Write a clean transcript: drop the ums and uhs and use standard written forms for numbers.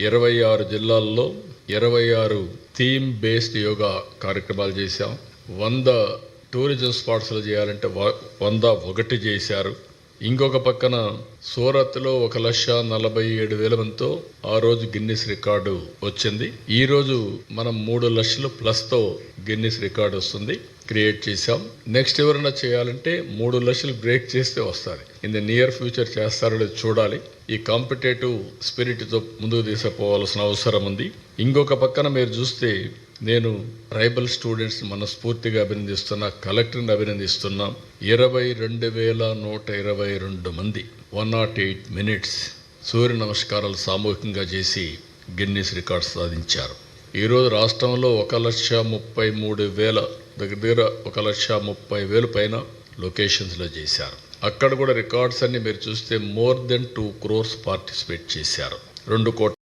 26 జిల్లాల్లో 26 theme based yoga కార్యక్రమాలు చేశాం. 100 టూరిజం స్పాట్స్లో చేయాలంటే 101 చేశారు. ఇంకొక పక్కన సూరత్లో 1,47,000 మందితో ఆ రోజు గిన్నిస్ రికార్డు వచ్చింది. ఈ రోజు మనం 3 లక్షలు ప్లస్తో గిన్నిస్ రికార్డు వస్తుంది, క్రియేట్ చేశాం. నెక్స్ట్ ఎవరైనా చేయాలంటే 3 లక్షలు బ్రేక్ చేస్తే వస్తుంది. ఇన్ ది నియర్ ఫ్యూచర్ చేస్తారో చూడాలి. ఈ కాంపిటేటివ్ స్పిరిట్తో ముందుకు తీసుకుపోవాల్సిన అవసరం ఉంది. ఇంకొక పక్కన మీరు చూస్తే నేను ట్రైబల్ స్టూడెంట్స్ మనస్ఫూర్తిగా అభినందిస్తున్నా, కలెక్టర్ని అభినందిస్తున్నాం. 22,122 మంది 108 మినిట్స్ సూర్య నమస్కారాలు సామూహికంగా చేసి గిన్నిస్ రికార్డ్ సాధించారు. ఈరోజు రాష్ట్రంలో 1,33,000 దగ్గర 1,30,000 పైన లొకేషన్స్లో చేశారు. అక్కడ కూడా రికార్డ్స్ అన్ని మీరు చూస్తే మోర్ దెన్ 2 crores పార్టిసిపేట్ చేశారు. 2 కోట్ల